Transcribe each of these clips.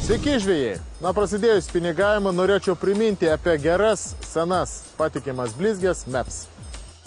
Sveiki žvejai! Prasidėjus pinigavimą norėčiau priminti apie geras, senas, patikimas blizgės MEPS.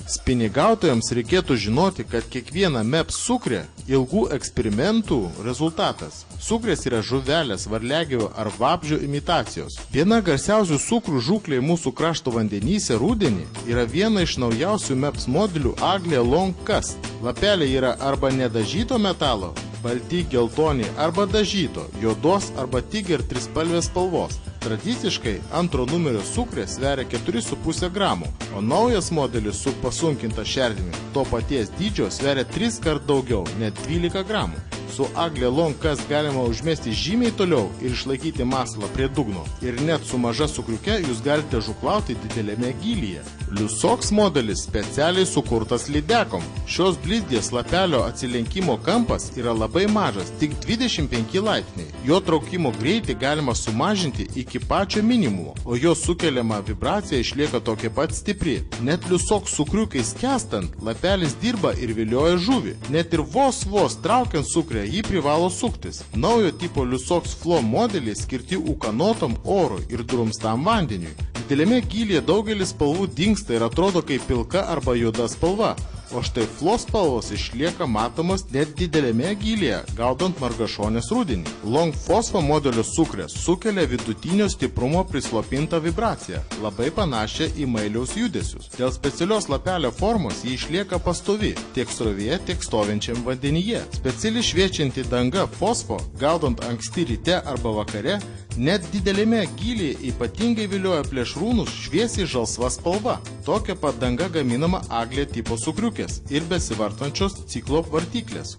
Spinigautojams reikėtų žinoti, kad kiekviena MEPS sukrė ilgų eksperimentų rezultatas. Sukrės yra žuvelės, varliagyvio ar vabzdžio imitacijos. Viena garsiausių sukrų žūklė mūsų krašto vandenyse rudenį yra viena iš naujausių MEPS modelių Aglia Long Cast. Lapeliai yra arba nedažyto metalo, balti, geltoni arba dažyto, juodos arba tiger trispalvės spalvos. Tradiciškai antro numerio sukrė sveria 4,5 gramų, o naujas modelis su pasunkinta šerdimi to paties dydžio sveria 3 kart daugiau, net 12 gramų. Su Aglia Long Cast galima užmesti žymiai toliau ir išlaikyti masalą prie dugno. Ir net su maža sukriuke jūs galite žuklauti didelėme gylyje. Liusoks modelis specialiai sukurtas lydekom. Šios blizgės lapelio atsilenkimo kampas yra labai mažas, tik 25 laipsniai. Jo traukimo greitį galima sumažinti iki pačio minimumo, o jo sukeliama vibracija išlieka tokia pat stipri. Net liusoks sukriukai skęstant, lapelis dirba ir vilioja žuvį. Net ir vos traukiant sukrę, jį privalo suktis. Naujo tipo liusoks flow modeliai skirti ūkanotam orui ir drumstam vandeniui. Didelėme gylyje daugelis spalvų dingsta ir atrodo kaip pilka arba juoda spalva, o štai flow spalvos išlieka matomas net didelėme gylyje, gaudant margašonės rudenį. Long fosfo modelio sukrės sukelia vidutinio stiprumo prislopintą vibraciją, labai panašią į mailiaus judesius. Dėl specialios lapelio formos ji išlieka pastovi, tiek srovėje, tiek stovinčiam vandenyje. Speciali šviečianti danga fosfo, gaudant anksti ryte arba vakare, net didelėme gylyje ypatingai vilioja plėšrūnus šviesiai žalsva spalva. Tokia pat danga gaminama Aglia tipo sukriukės ir besivartančios ciklo vartiklės.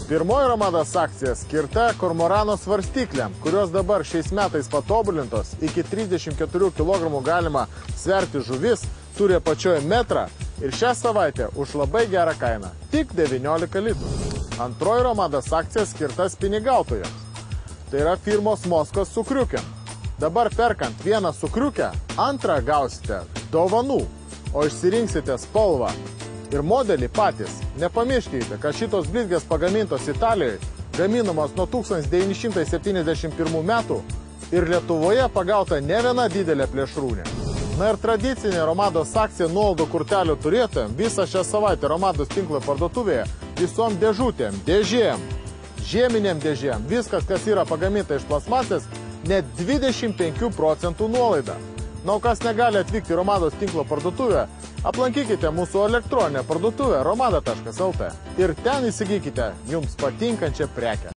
Pirmoji Romadas akcija skirta kormorano svarstyklėm, kurios dabar šiais metais patobulintos, iki 34 kg galima sverti žuvis, turi apačioje metrą ir šią savaitę už labai gerą kainą, tik 19 litrų. Antroji Romadas akcija skirta spinigautojams. Tai yra firmos Moskos sukriukėm. Dabar perkant vieną sukriukę, antrą gausite dovanų, o išsirinksite spalvą ir modelį patys. Nepamirškite, kad šitos blizgės pagamintos Italijoje, gaminamos nuo 1971 metų ir Lietuvoje pagauta ne viena didelė plėšrūnė. Na ir tradicinė Romados akcija nuolaidų kortelių turėtojams visą šią savaitę Romados tinklo parduotuvėje visom dėžutėm, dėžėm, žieminiam dėžėm, viskas, kas yra pagaminta iš plasmasės, net 25% nuolaida. Na, o kas negali atvykti į Romados tinklo parduotuvę, aplankykite mūsų elektroninę parduotuvę romada.lt ir ten įsigykite jums patinkančią prekę.